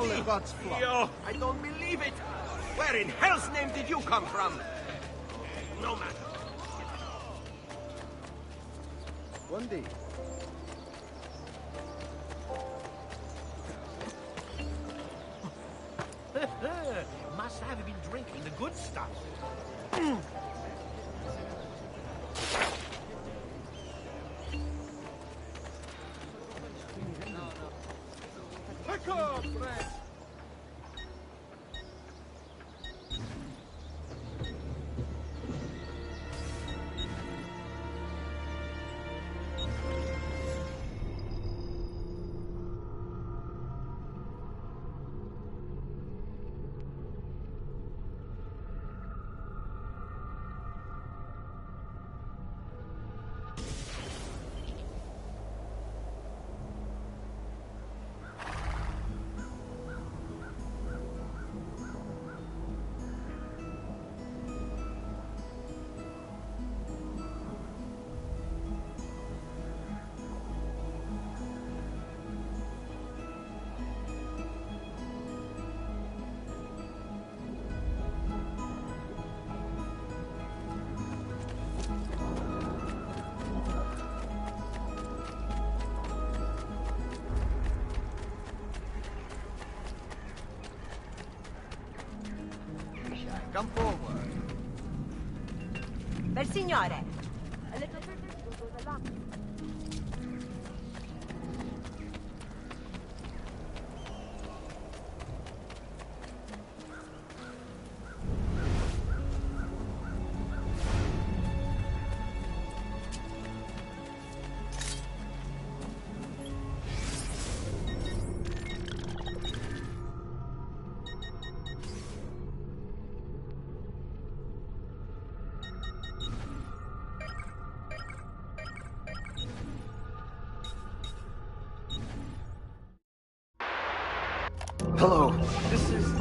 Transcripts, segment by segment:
all the gods flock. I don't believe it. Where in hell's name did you come from? No matter. One day. Must have been drinking the good stuff. Pick up, friend. Come forward. Bel signore. Hello, this is...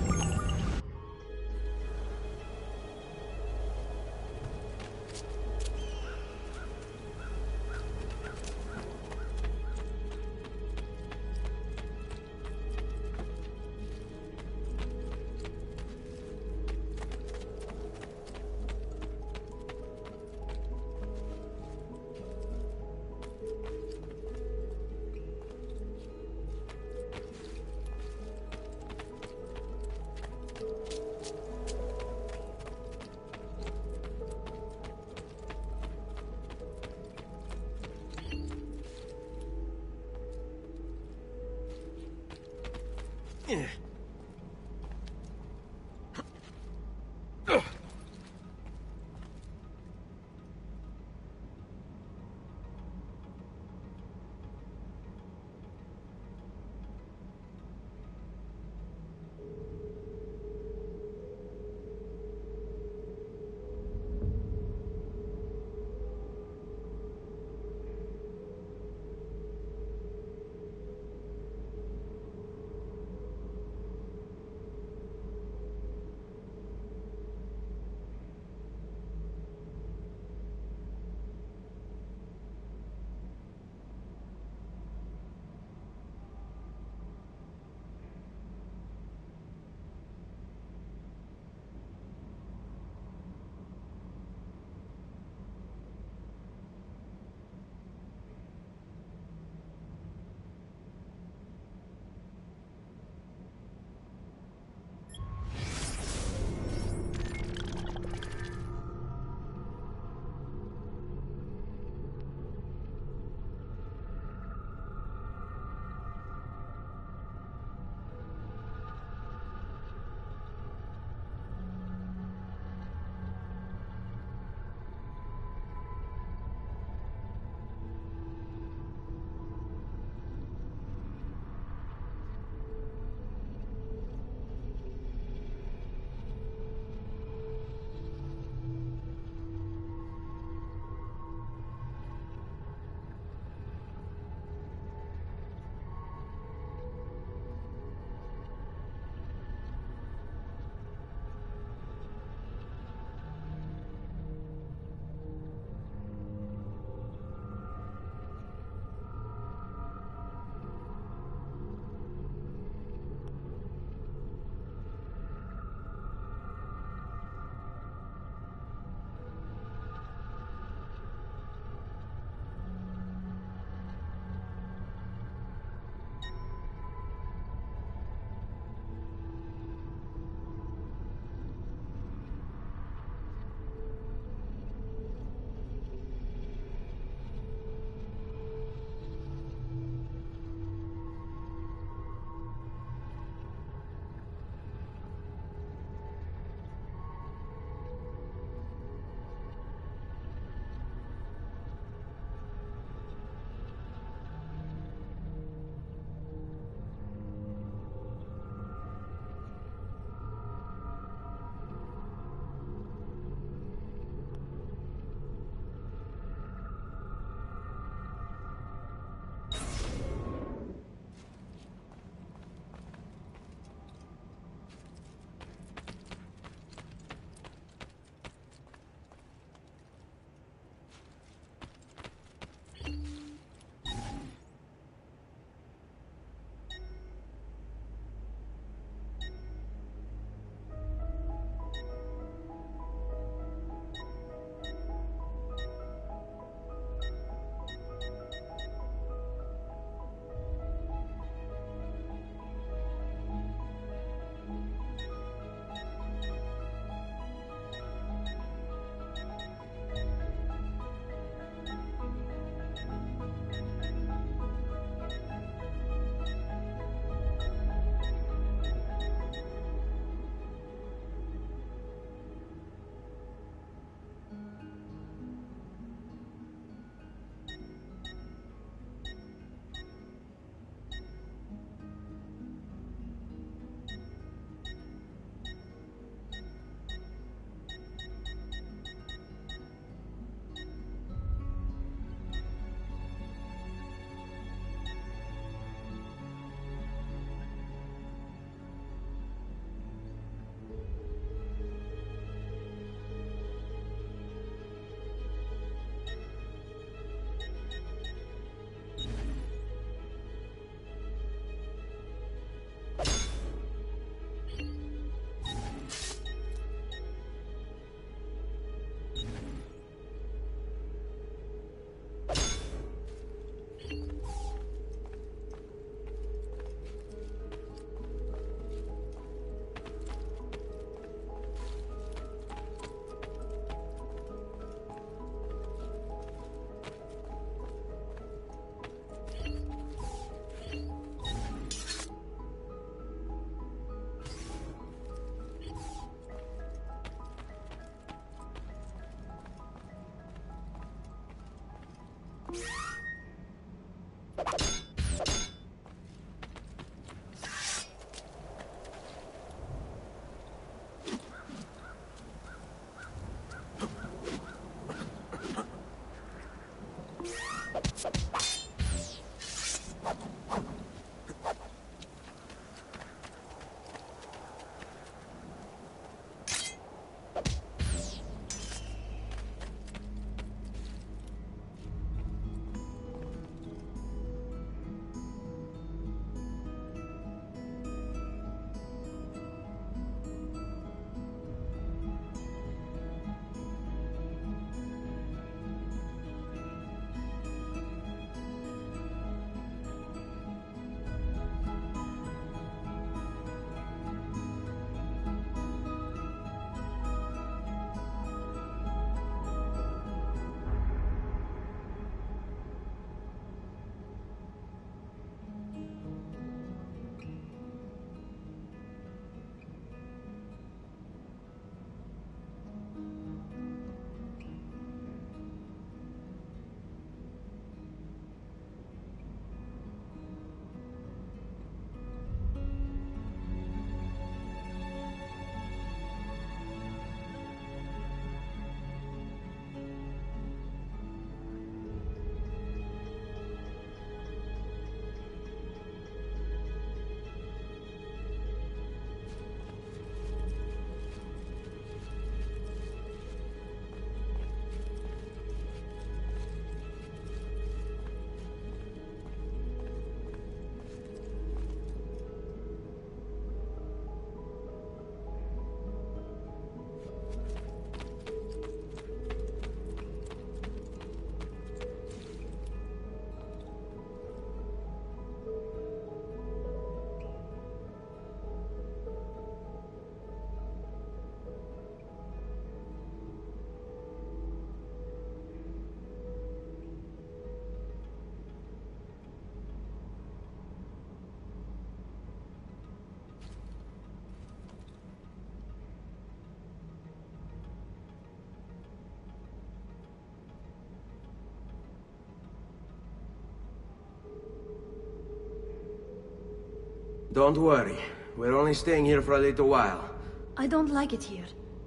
Don't worry. We're only staying here for a little while. I don't like it here.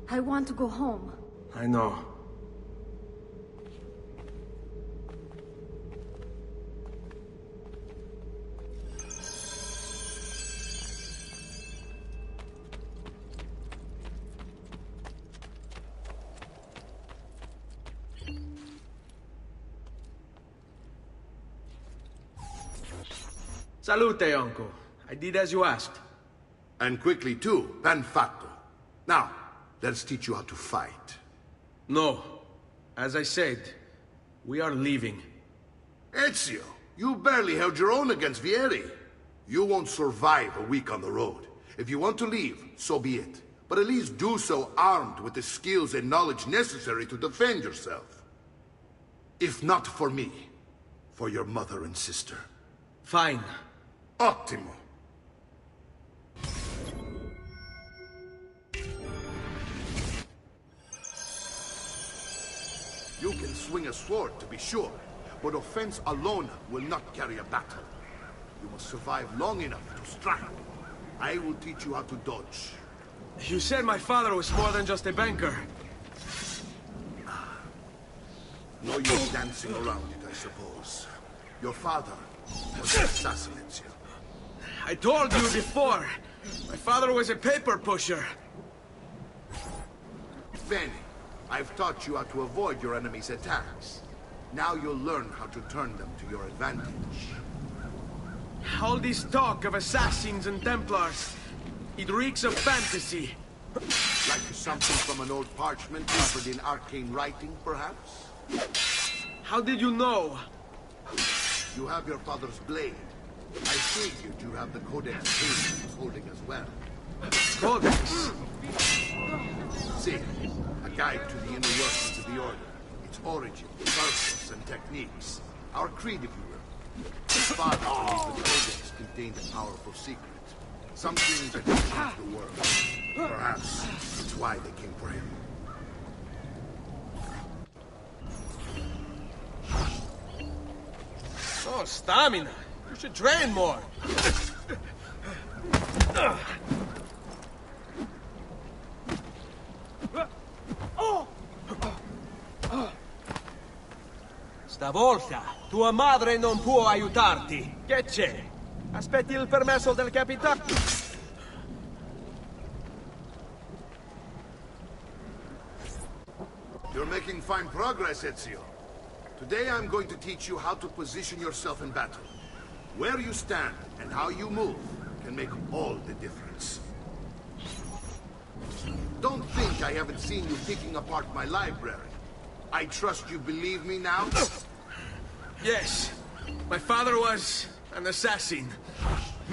I want to go home. I know. Salute, uncle. I did as you asked. And quickly too, ben fatto. Now, let's teach you how to fight. No. As I said, we are leaving. Ezio, you barely held your own against Vieri. You won't survive a week on the road. If you want to leave, so be it. But at least do so armed with the skills and knowledge necessary to defend yourself. If not for me, for your mother and sister. Fine. Ottimo. You can swing a sword, to be sure, but offense alone will not carry a battle. You must survive long enough to strike. I will teach you how to dodge. You said my father was more than just a banker. No use dancing around it, I suppose. Your father was an assassin, Ezio. I told you before. My father was a paper pusher. Bene, I've taught you how to avoid your enemy's attacks. Now you'll learn how to turn them to your advantage. All this talk of assassins and Templars, it reeks of fantasy. Like something from an old parchment covered in arcane writing, perhaps? How did you know? You have your father's blade. I figured you have the Codex Cain he's holding as well. Codex? See, a guide to the inner workings of the Order. Its origin, purpose, and techniques. Our creed, if you will. His father believed the Codex contained a powerful secret. Something that could change the world. Perhaps that's why they came for him. Oh, stamina. You should train more. Stavolta, tua madre non può aiutarti. Che c'è? Aspetti il permesso del capitano? You're making fine progress, Ezio. Today I'm going to teach you how to position yourself in battle. Where you stand and how you move can make all the difference. Don't think I haven't seen you picking apart my library. I trust you believe me now? Yes. My father was an assassin.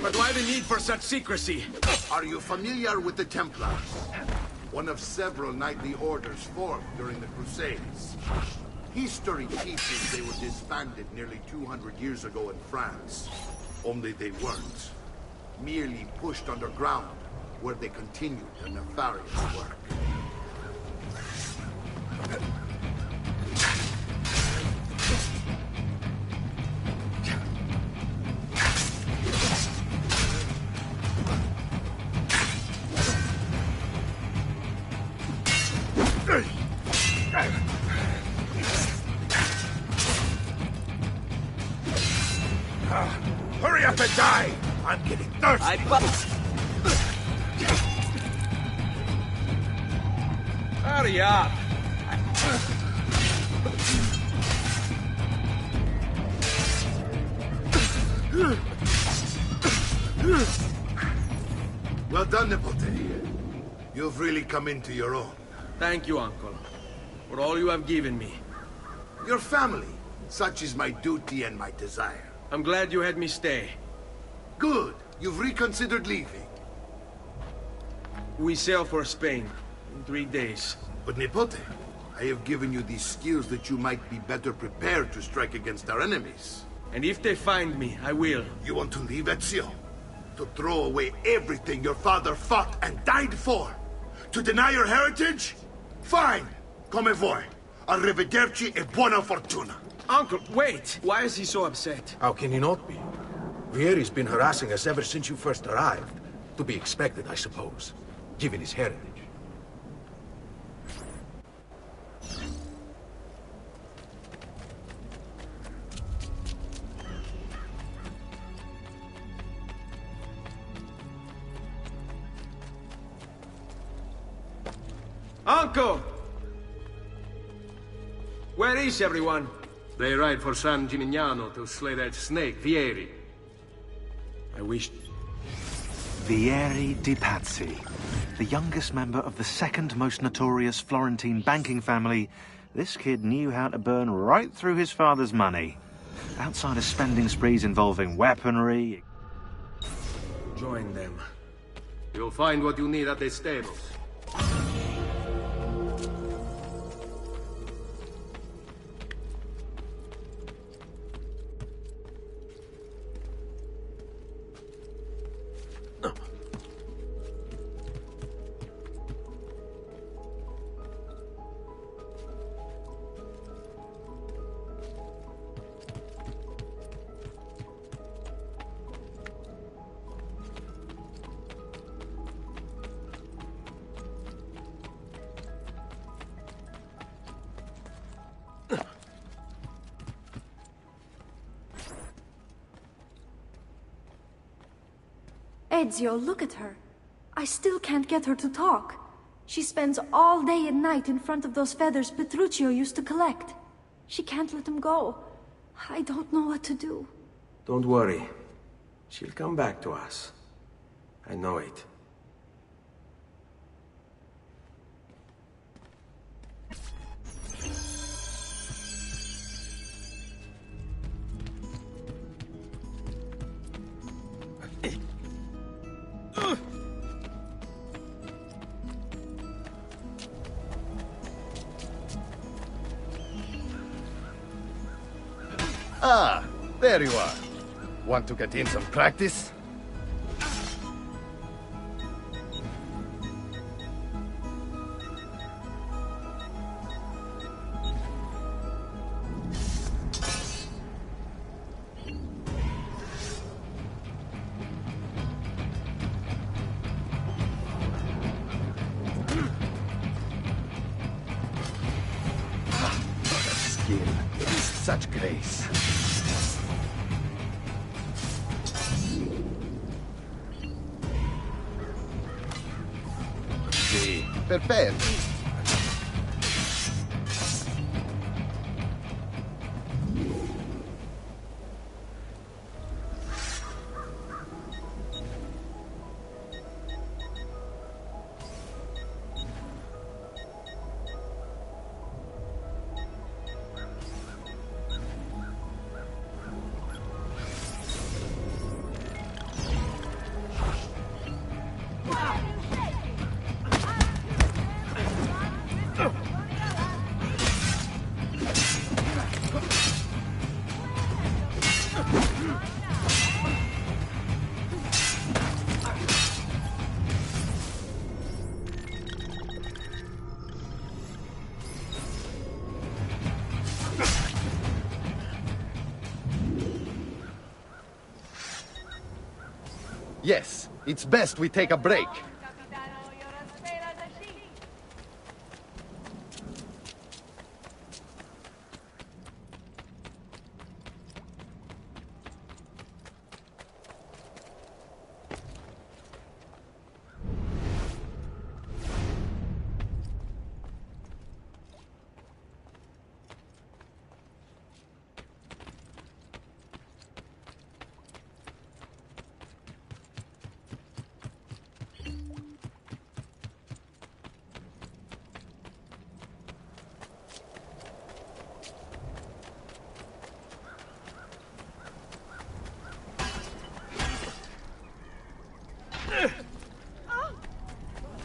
But why the need for such secrecy? Are you familiar with the Templars? One of several knightly orders formed during the Crusades. History teaches they were disbanded nearly 200 years ago in France. Only they weren't. Merely pushed underground, where they continued their nefarious work. Hurry up and die! I'm getting thirsty! Hurry up! Well done, Nipote. You've really come into your own. Thank you, Uncle, for all you have given me. Your family. Such is my duty and my desire. I'm glad you had me stay. Good. You've reconsidered leaving. We sail for Spain in 3 days. But Nipote, I have given you these skills that you might be better prepared to strike against our enemies. And if they find me, I will. You want to leave, Ezio? To throw away everything your father fought and died for? To deny your heritage? Fine. Come vuoi. Arrivederci e buona fortuna. Uncle, wait! Why is he so upset? How can he not be? Vieri's been harassing us ever since you first arrived. To be expected, I suppose, given his heritage. Uncle! Where is everyone? They ride for San Gimignano to slay that snake, Vieri. I wish... Vieri di Pazzi, the youngest member of the second most notorious Florentine banking family, this kid knew how to burn right through his father's money. Outside of spending sprees involving weaponry... Join them. You'll find what you need at the stables. Ezio, look at her. I still can't get her to talk. She spends all day and night in front of those feathers Petruchio used to collect. She can't let them go. I don't know what to do. Don't worry. She'll come back to us. I know it. Ah, there you are. Want to get in some practice? Skill. Such grace. Sì, perfetto. Yes, it's best we take a break.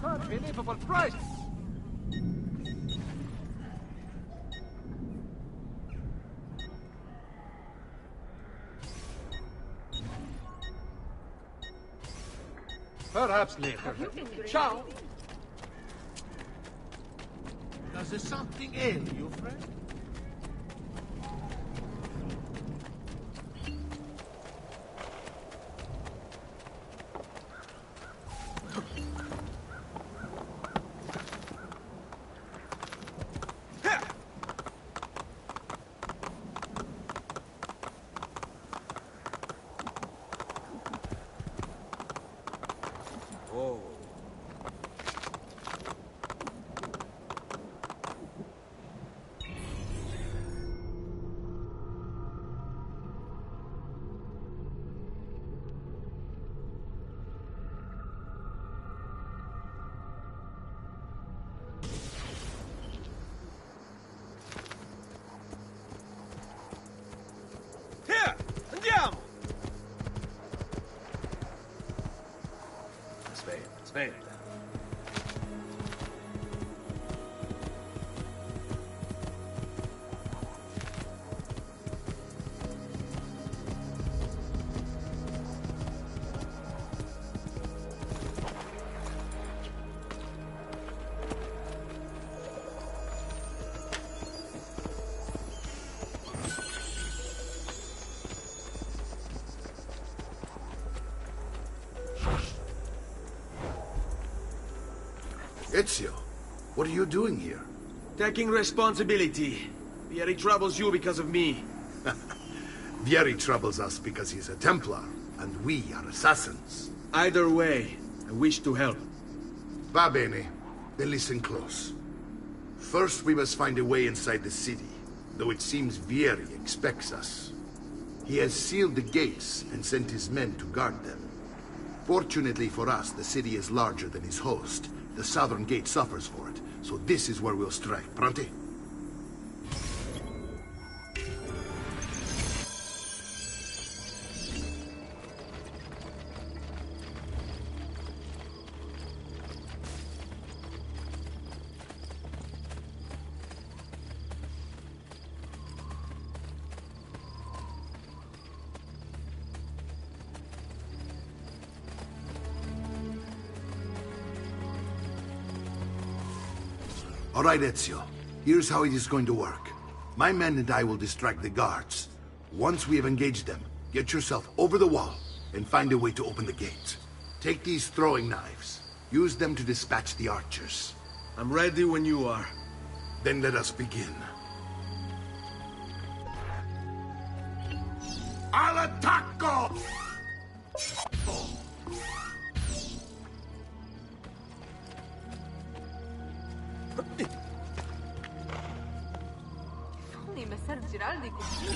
Unbelievable price! Perhaps later. Ciao! Does there something ail you, friend? Oh. Here! Andiamo! Aspetta. Ezio, what are you doing here? Taking responsibility. Vieri troubles you because of me. Vieri troubles us because he's a Templar, and we are assassins. Either way, I wish to help. Va bene. Then listen close. First, we must find a way inside the city, though it seems Vieri expects us. He has sealed the gates and sent his men to guard them. Fortunately for us, the city is larger than his host. The southern gate suffers for it, so this is where we'll strike. Pronti? All right, Ezio. Here's how it is going to work. My men and I will distract the guards. Once we have engaged them, get yourself over the wall and find a way to open the gate. Take these throwing knives. Use them to dispatch the archers. I'm ready when you are. Then let us begin. Al attacco! Fammi messer Giraldi così.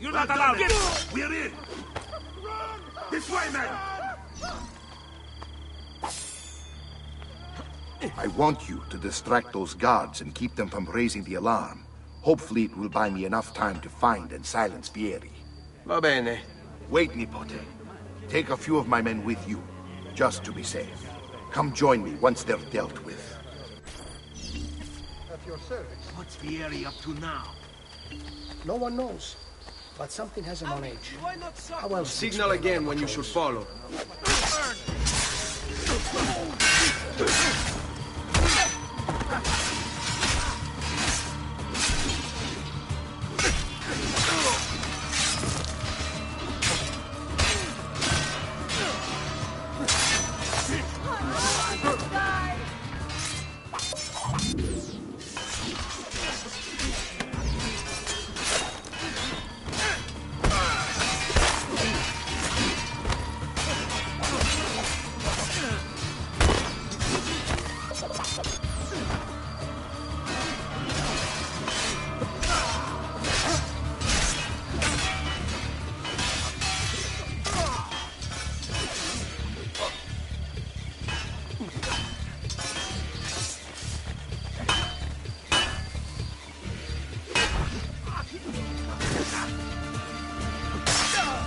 You're not allowed in! We're in! This way, men! I want you to distract those guards and keep them from raising the alarm. Hopefully it will buy me enough time to find and silence Vieri. Va bene. Wait, Nipote. Take a few of my men with you, just to be safe. Come join me once they're dealt with. At your service. What's Vieri up to now? No one knows, but something has him on edge. How else to Signal explain again all when the you should patrols? follow.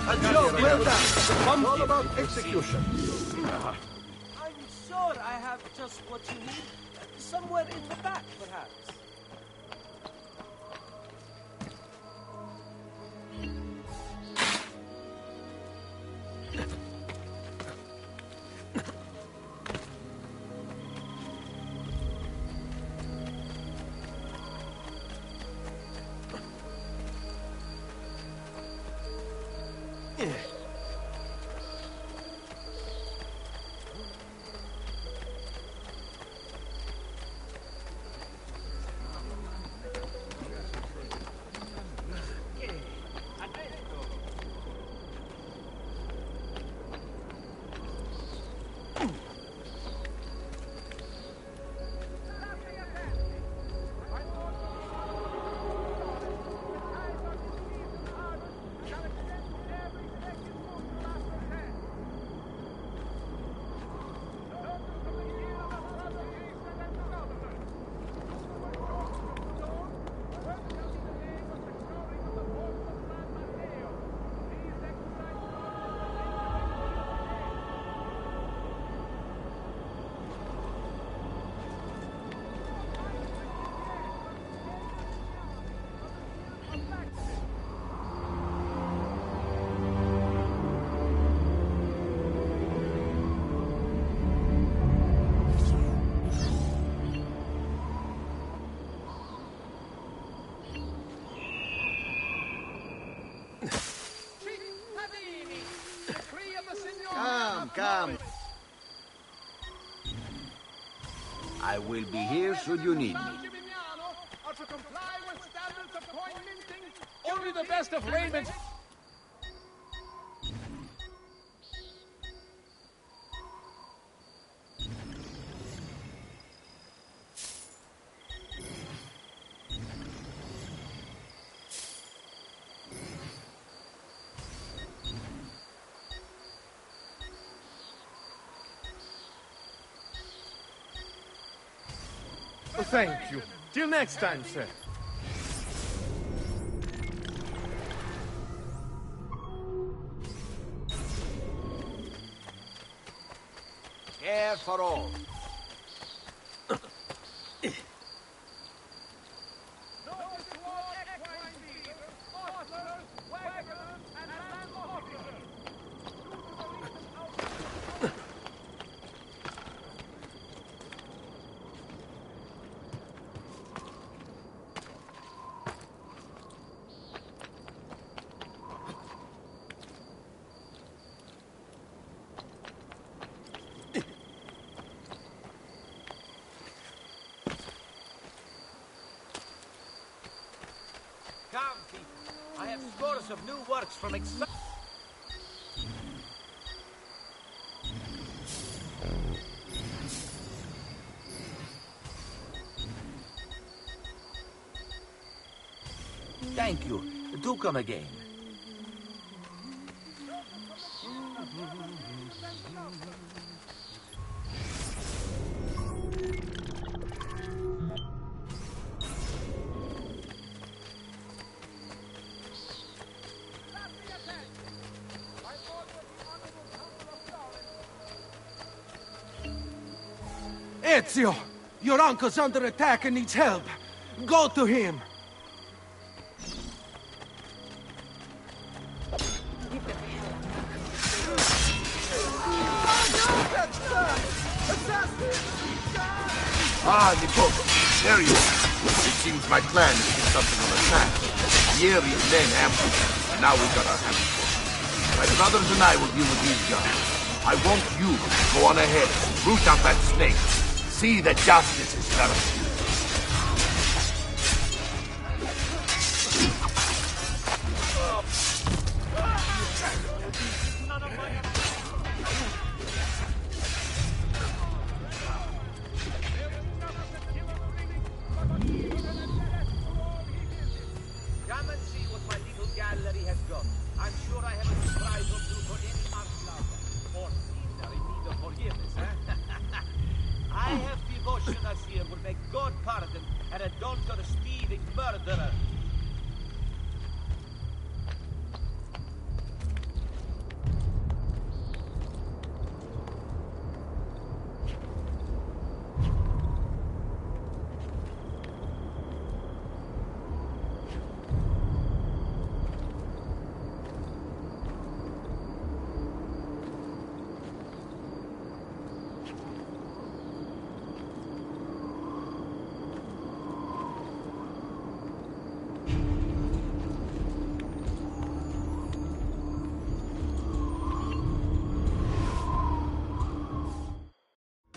A job well done. All about execution. I'm sure I have just what you need. Somewhere in the back, perhaps. Come. I will be here should you need me. Only the best of Raymond. Thank you. Till next time, sir. Care for all. Come, people. I have scores of new works from Thank you. Do come again. Ezio! Your uncle's under attack and needs help. Go to him! Ah, Nipogo, there you are. It seems my plan is to get something on attack. Vieri's men ambushed, and now we've got our hands full. My brothers and I will deal with these guys. I want you to go on ahead, root out that snake. See that justice is served. Come and see what my little gallery has got. I'm sure I have a surprise or two for any art lover. Or sinner in need of forgiveness, eh? I have devotionals here will make God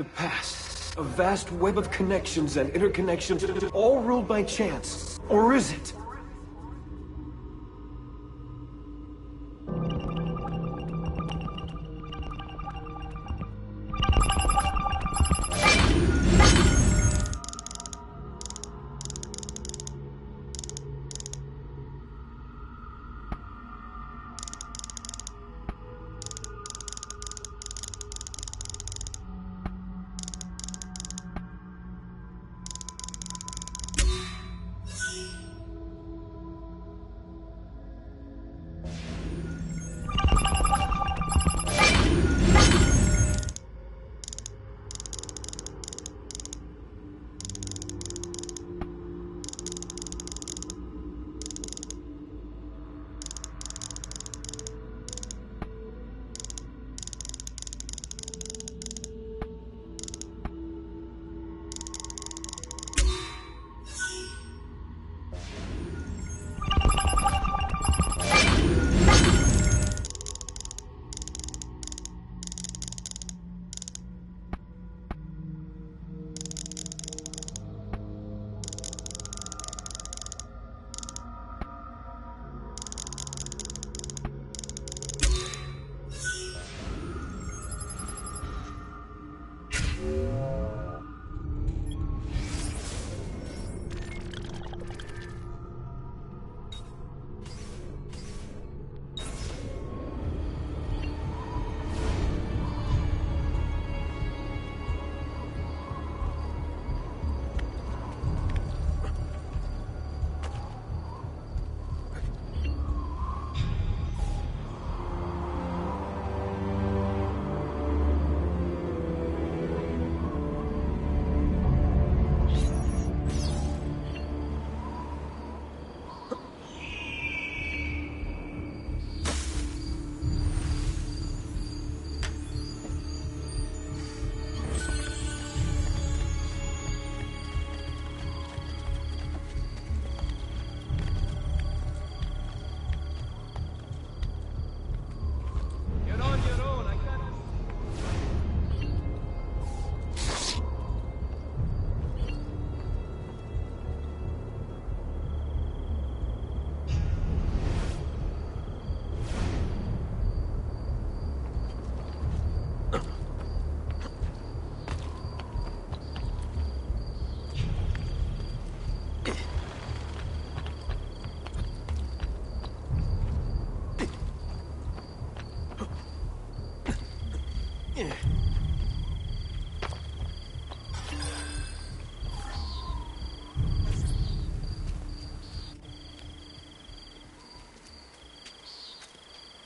The past. A vast web of connections and interconnections, all ruled by chance. Or is it?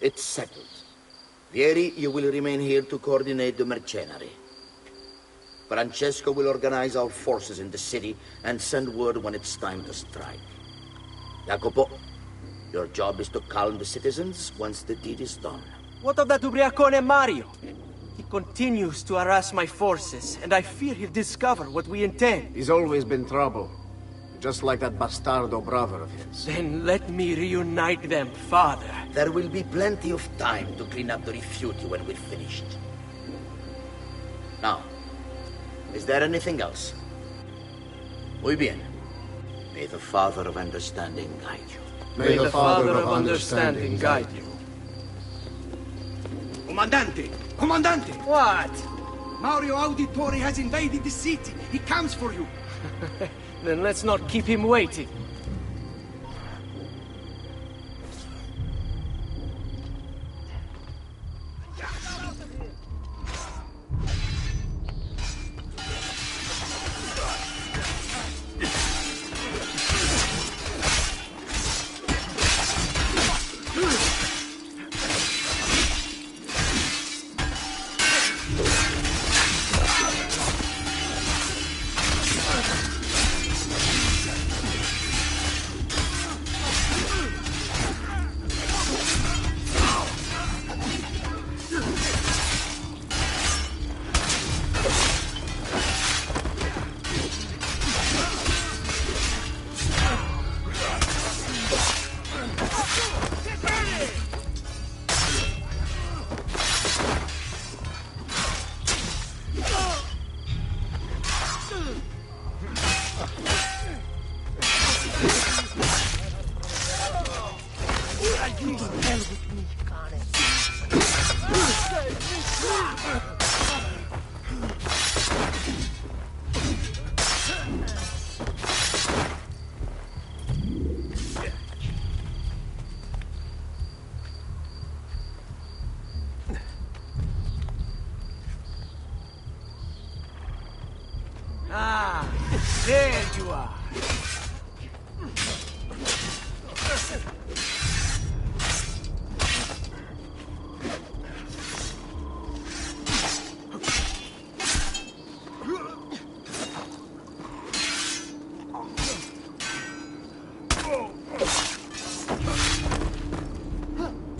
It's settled. Vieri, you will remain here to coordinate the mercenary. Francesco will organize our forces in the city and send word when it's time to strike. Jacopo, your job is to calm the citizens once the deed is done. What of that ubriacone Mario? He continues to harass my forces, and I fear he'll discover what we intend. He's always been trouble. Just like that bastardo brother of his. Then let me reunite them, father. There will be plenty of time to clean up the refuge when we're finished. Now, is there anything else? Muy bien. May the Father of Understanding guide you. May the Father of Understanding guide you. Comandante! Comandante! What? Mario Auditore has invaded the city. He comes for you. Then let's not keep him waiting. Ah, there you are.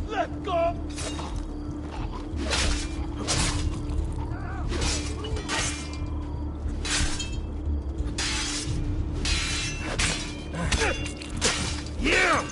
Let go! Yeah!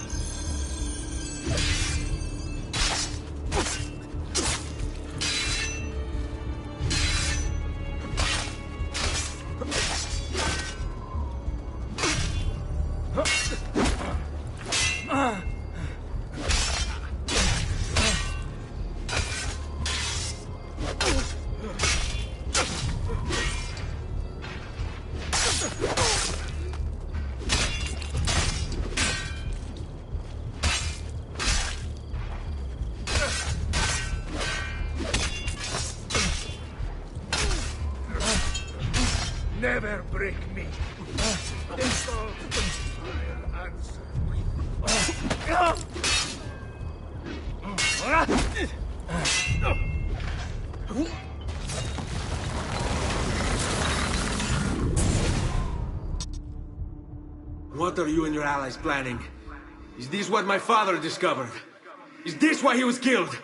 Never break me. This I'll answer What are you and your allies planning? Is this what my father discovered? Is this why he was killed?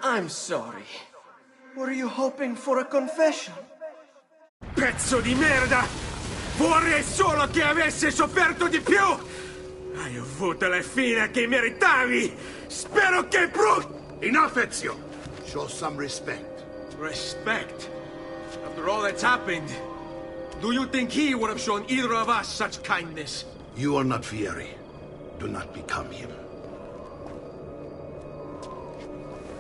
I'm sorry. Were you hoping for a confession? Pezzo di merda! Vorrei solo che avesse sofferto di più! Hai avuto la fine che meritavi! Spero che Enough, Ezio! Show some respect. Respect? After all that's happened, do you think he would have shown either of us such kindness? You are not Fieri. Do not become him.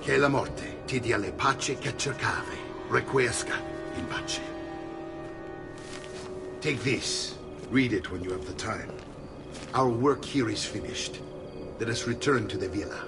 Che la morte ti dia le pace che cercavi. Requiesca in pace. Take this. Read it when you have the time. Our work here is finished. Let us return to the villa.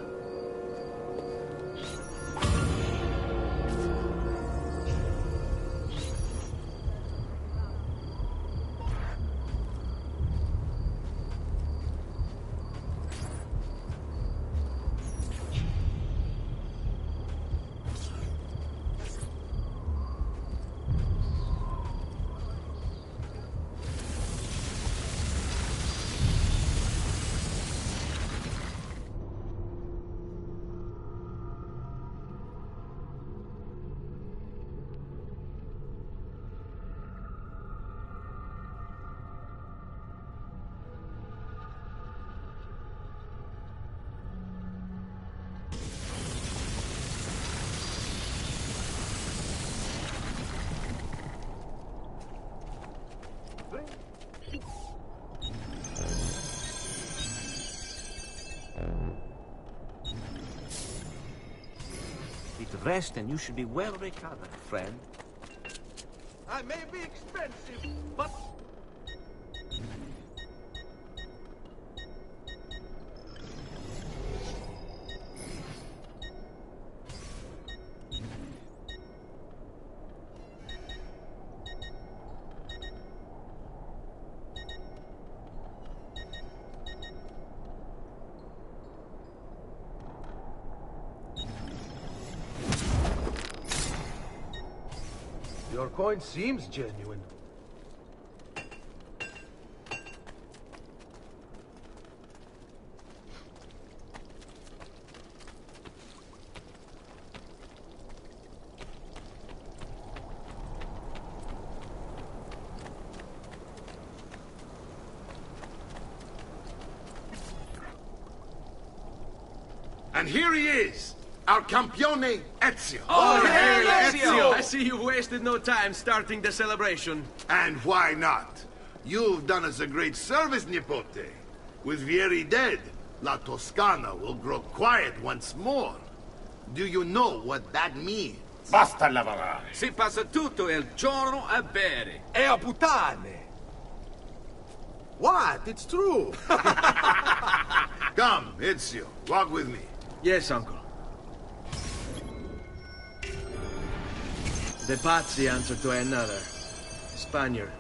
Rest and you should be well recovered, friend. I may be expensive, but... Your coin seems genuine. And here he is, our campione Ezio. Oh, hail Ezio! I see you've wasted no time starting the celebration. And why not? You've done us a great service, Nipote. With Vieri dead, La Toscana will grow quiet once more. Do you know what that means? Basta lavorare. Si passa tutto il giorno a bere. E a puttane. What? It's true. Come, Ezio, walk with me. Yes, uncle. The Pazzi answer to another. Spaniard.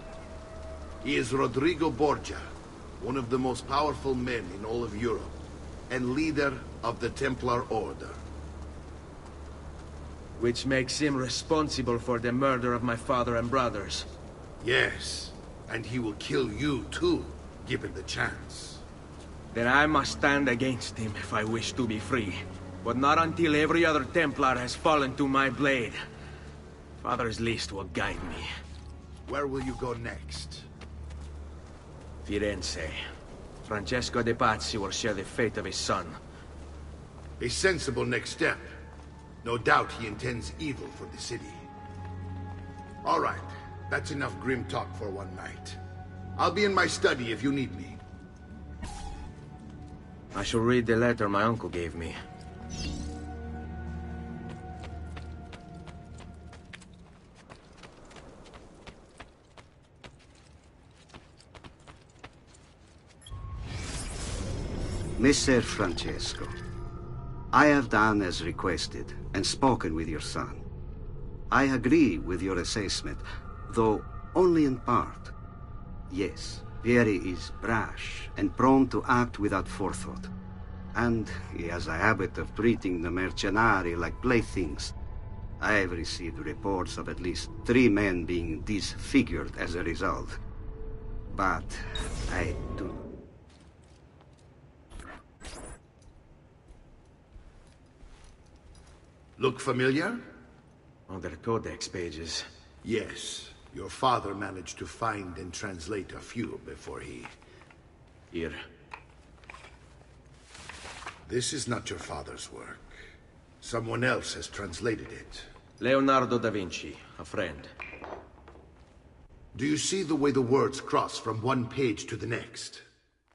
He is Rodrigo Borgia, one of the most powerful men in all of Europe, and leader of the Templar Order. Which makes him responsible for the murder of my father and brothers. Yes, and he will kill you too, given the chance. Then I must stand against him if I wish to be free. But not until every other Templar has fallen to my blade. Father's list will guide me. Where will you go next? Firenze. Francesco de Pazzi will share the fate of his son. A sensible next step. No doubt he intends evil for the city. All right, that's enough grim talk for one night. I'll be in my study if you need me. I shall read the letter my uncle gave me. Messer Francesco, I have done as requested and spoken with your son. I agree with your assessment, though only in part. Yes, Vieri is brash and prone to act without forethought. And he has a habit of treating the mercenari like playthings. I have received reports of at least 3 men being disfigured as a result. But I do... Look familiar? On their codex pages. Yes. Your father managed to find and translate a few before he... Here. This is not your father's work. Someone else has translated it. Leonardo da Vinci, a friend. Do you see the way the words cross from one page to the next?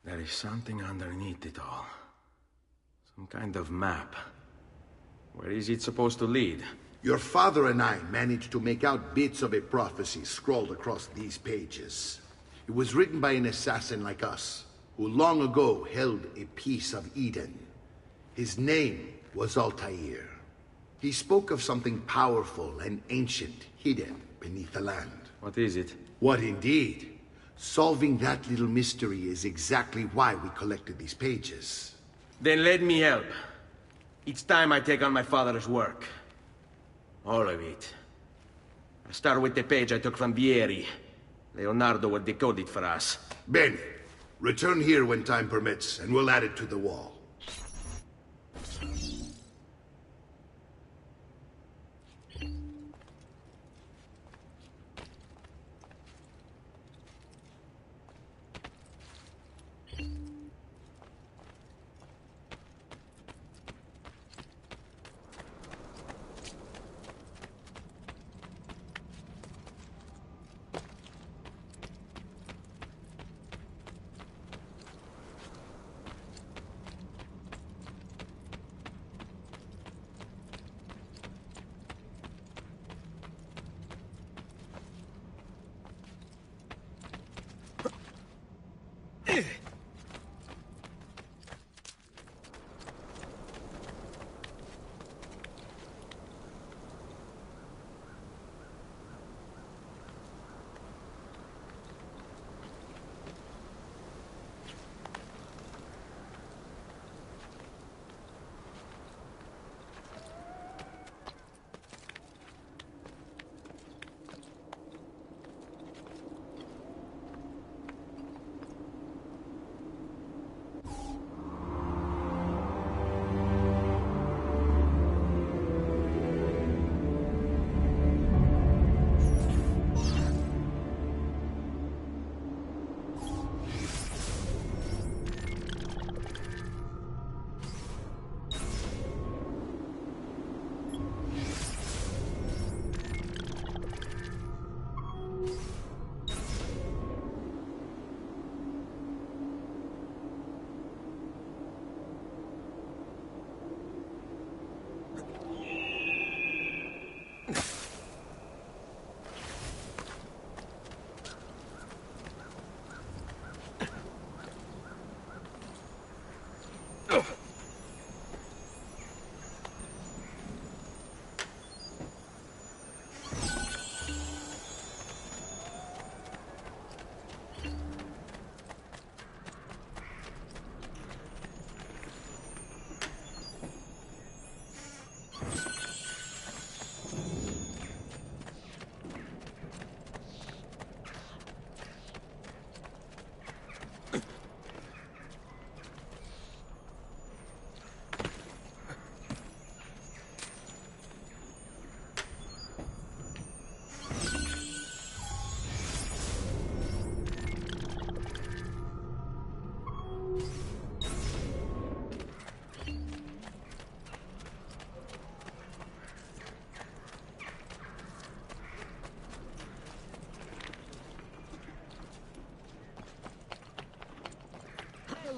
There is something underneath it all. Some kind of map. Where is it supposed to lead? Your father and I managed to make out bits of a prophecy scrawled across these pages. It was written by an assassin like us, who long ago held a piece of Eden. His name was Altair. He spoke of something powerful and ancient hidden beneath the land. What is it? What indeed? Solving that little mystery is exactly why we collected these pages. Then let me help. It's time I take on my father's work. All of it. I'll start with the page I took from Vieri. Leonardo will decode it for us. Bene. Return here when time permits, and we'll add it to the wall.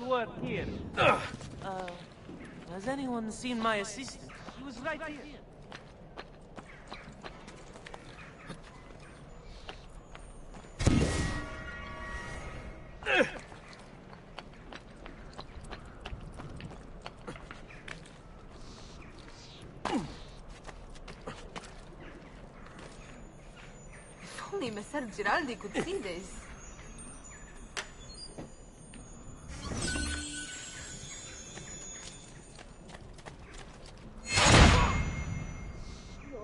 Work here. Has anyone seen my assistant? He was right here. If only Messer Giraldi could see this.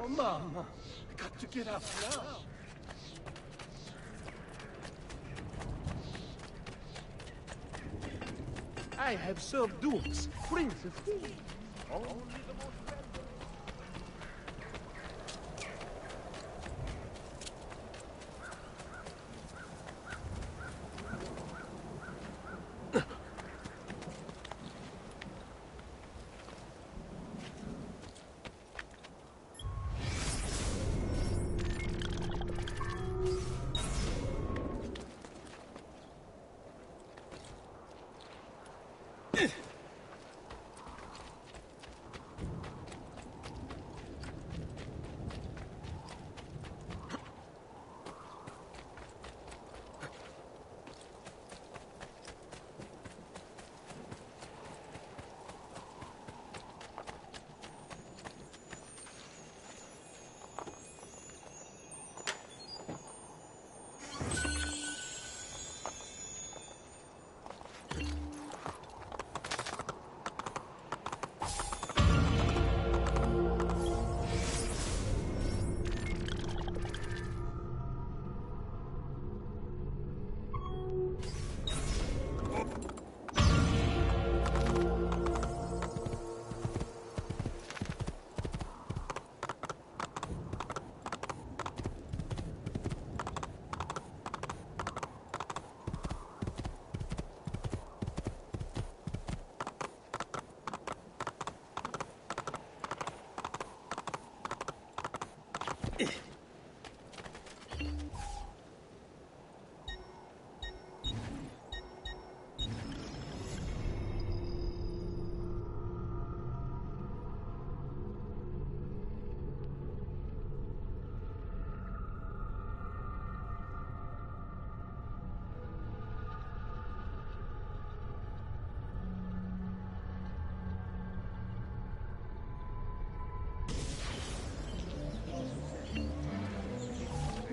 Oh, Mama. I got to get up now. I have served dukes, princes, kings. Only the most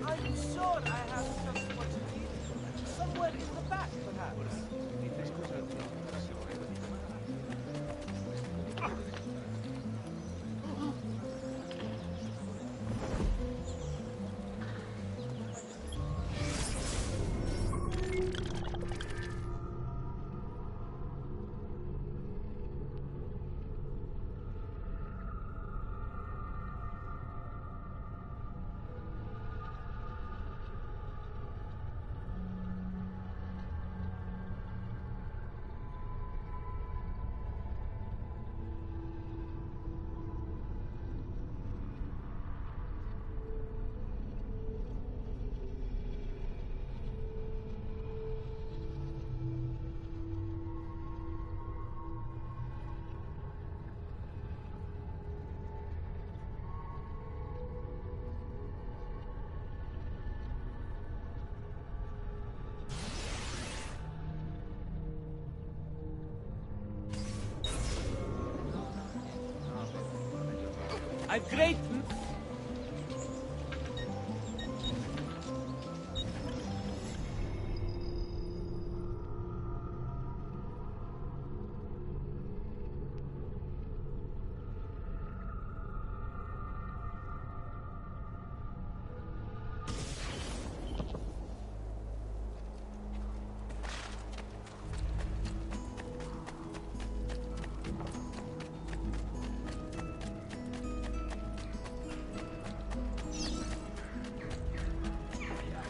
I'm sure I have just what you need. Somewhere in the back, perhaps. I've great...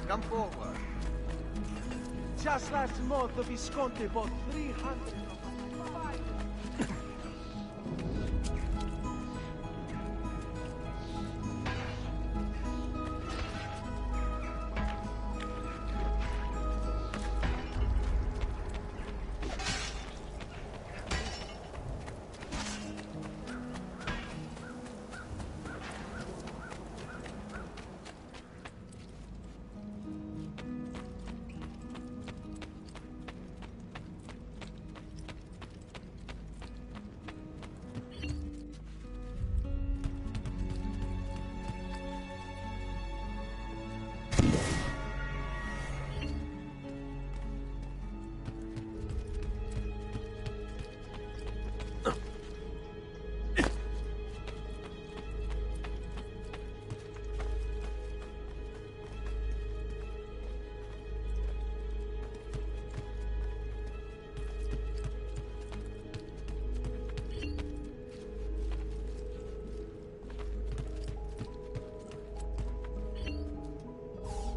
Come forward. Just last month, the Visconti bought 300 of my...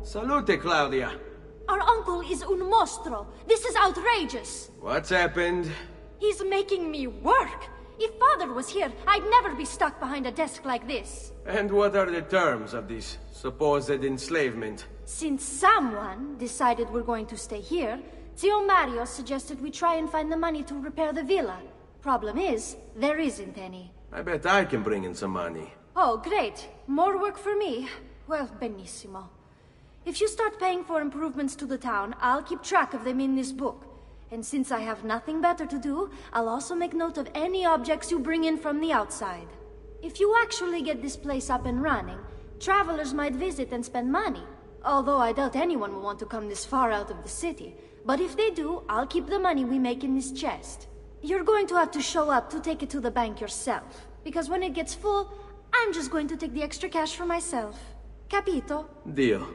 Salute, Claudia. Our uncle is un mostro. This is outrageous. What's happened? He's making me work. If Father was here, I'd never be stuck behind a desk like this. And what are the terms of this supposed enslavement? Since someone decided we're going to stay here, Zio Mario suggested we try and find the money to repair the villa. Problem is, there isn't any. I bet I can bring in some money. Oh, great. More work for me. Well, benissimo. If you start paying for improvements to the town, I'll keep track of them in this book. And since I have nothing better to do, I'll also make note of any objects you bring in from the outside. If you actually get this place up and running, travelers might visit and spend money. Although I doubt anyone will want to come this far out of the city. But if they do, I'll keep the money we make in this chest. You're going to have to show up to take it to the bank yourself. Because when it gets full, I'm just going to take the extra cash for myself. Capito? Deal.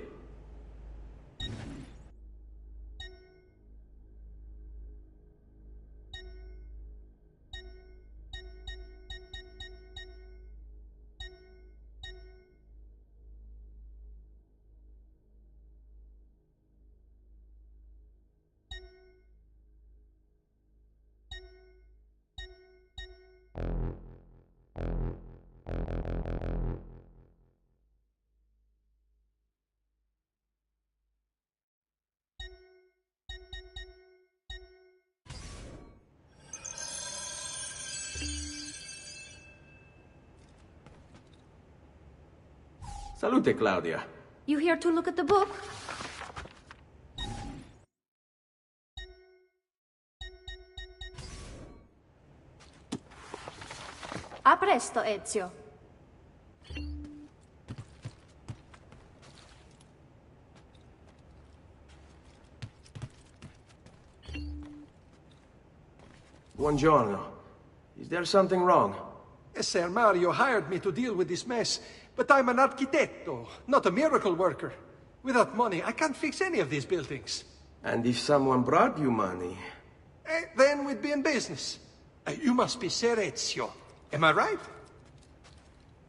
Salute, Claudia. You here to look at the book? A presto, Ezio. Buongiorno. Is there something wrong? Ser Mario hired me to deal with this mess, but I'm an architetto, not a miracle worker. Without money, I can't fix any of these buildings. And if someone brought you money? Then we'd be in business. You must be Ser Ezio. Am I right?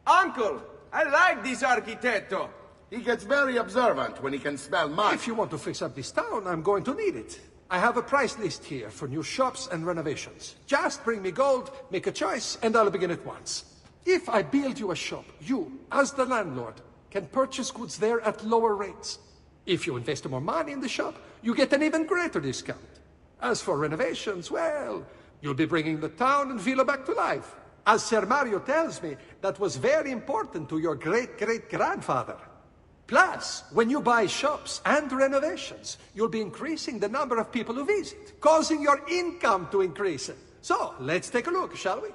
Uncle! I like this architetto! He gets very observant when he can smell mud. If you want to fix up this town, I'm going to need it. I have a price list here for new shops and renovations. Just bring me gold, make a choice, and I'll begin at once. If I build you a shop, you, as the landlord, can purchase goods there at lower rates. If you invest more money in the shop, you get an even greater discount. As for renovations, well, you'll be bringing the town and villa back to life. As Ser Mario tells me, that was very important to your great-great-grandfather. Plus, when you buy shops and renovations, you'll be increasing the number of people who visit, causing your income to increase. So, let's take a look, shall we?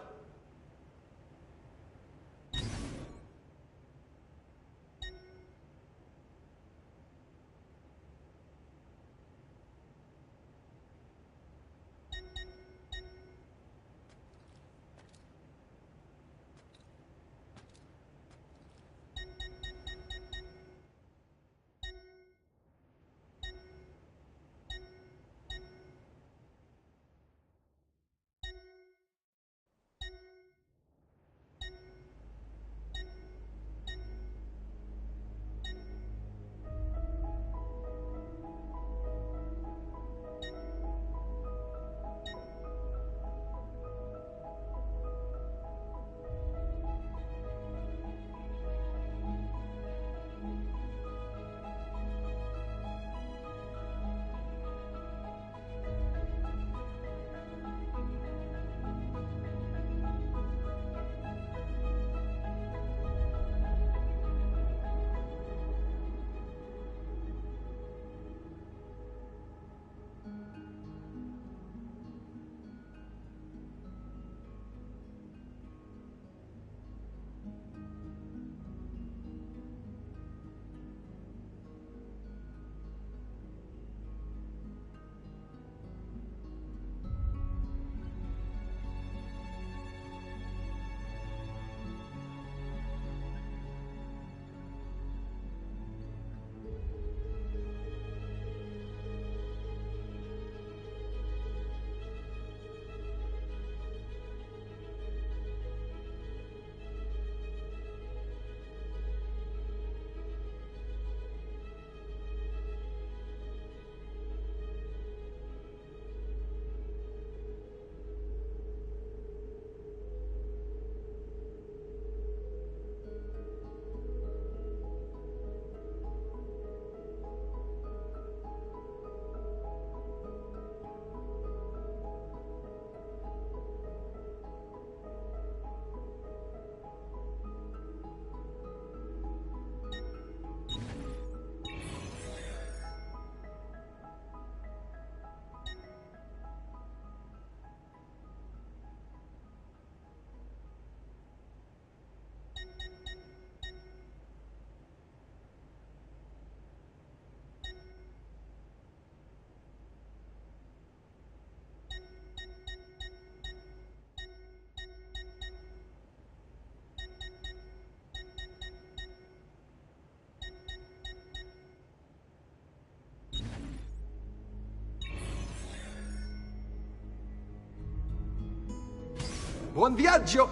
Buon viaggio!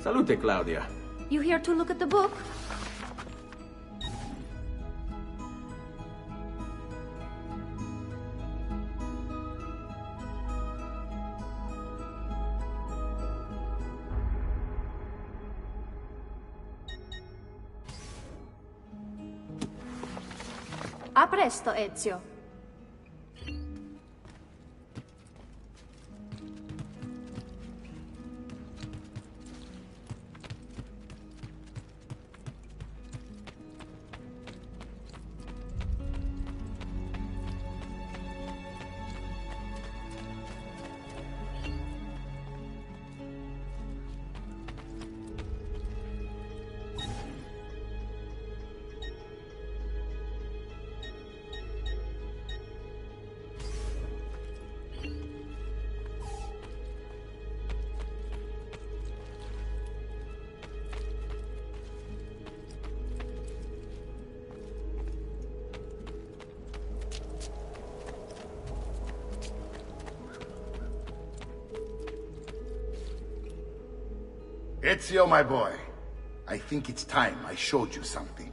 Salute, Claudia. You here to look at the book? A presto, Ezio. Ezio, my boy, I think it's time I showed you something.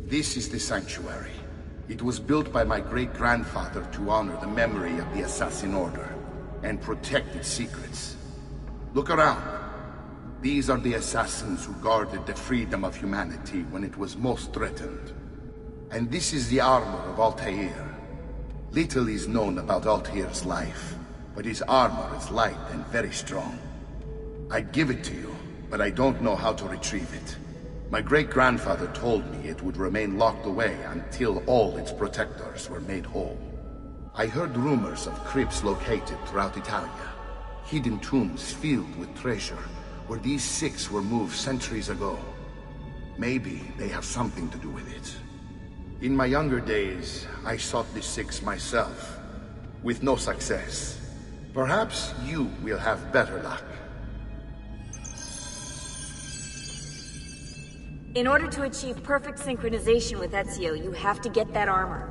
This is the sanctuary. It was built by my great-grandfather to honor the memory of the Assassin Order and protect its secrets. Look around. These are the assassins who guarded the freedom of humanity when it was most threatened. And this is the armor of Altair. Little is known about Altair's life, but his armor is light and very strong. I'd give it to you, but I don't know how to retrieve it. My great-grandfather told me it would remain locked away until all its protectors were made whole. I heard rumors of crypts located throughout Italia, hidden tombs filled with treasure, where these six were moved centuries ago. Maybe they have something to do with it. In my younger days, I sought the six myself, with no success. Perhaps you will have better luck. In order to achieve perfect synchronization with Ezio, you have to get that armor.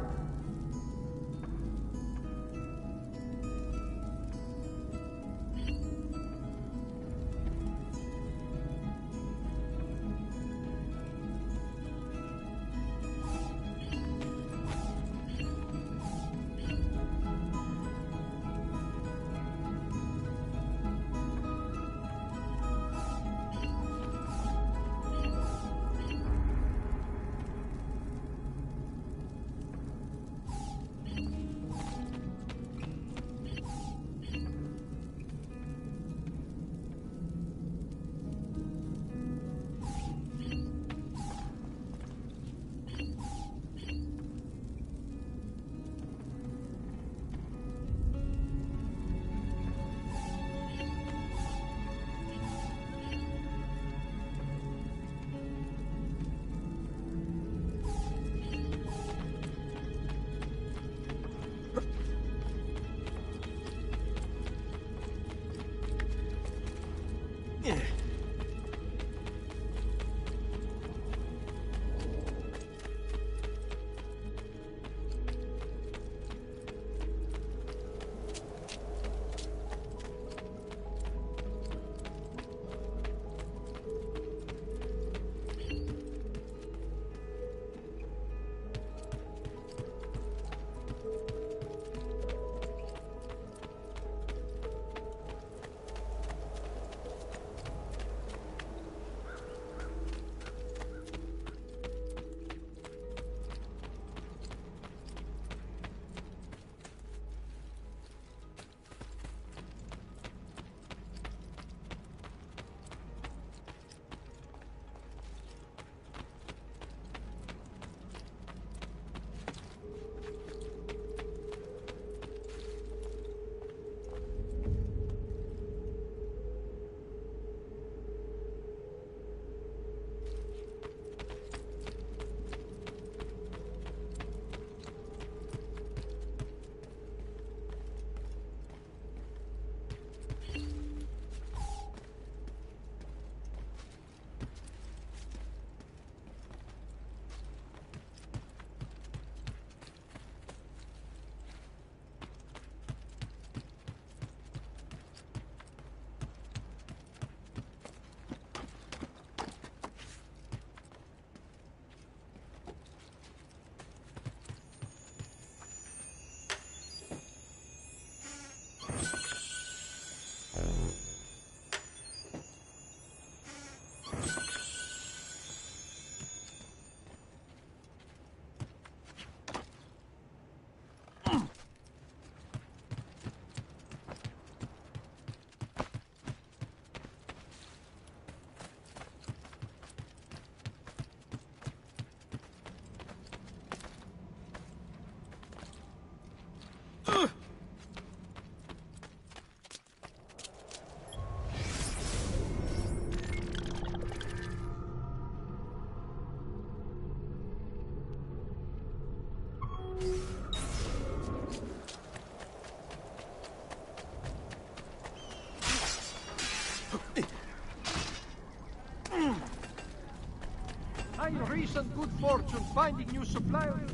I recent good fortune finding new suppliers.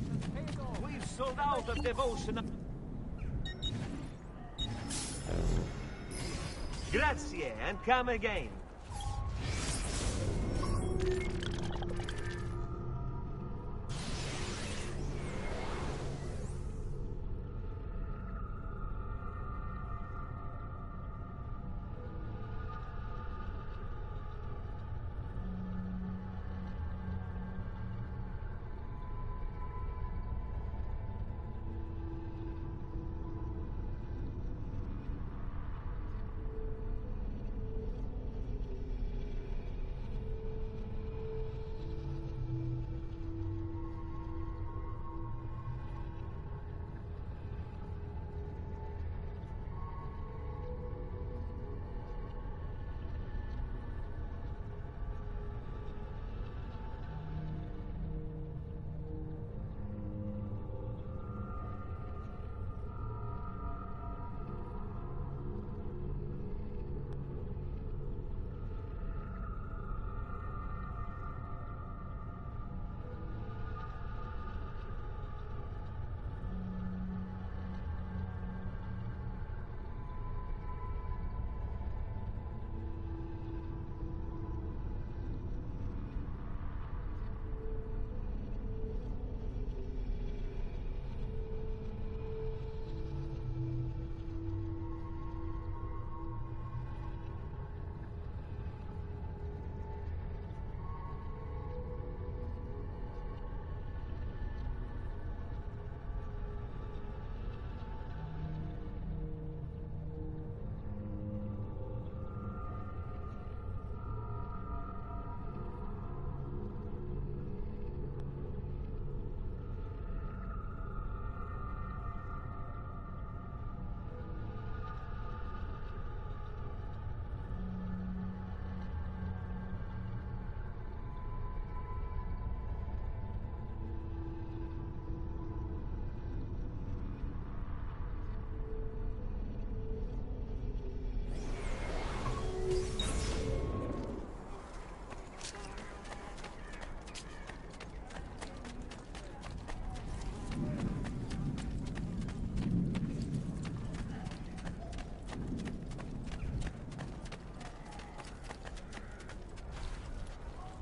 We've sold out of devotion. Grazie, and come again.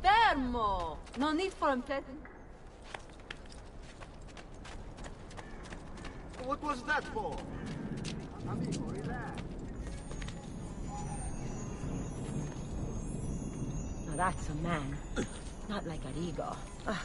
Fermo! No need for unpleasant. What was that for? Amigo, relax. Now that's a man. Not like Arrigo. Ugh.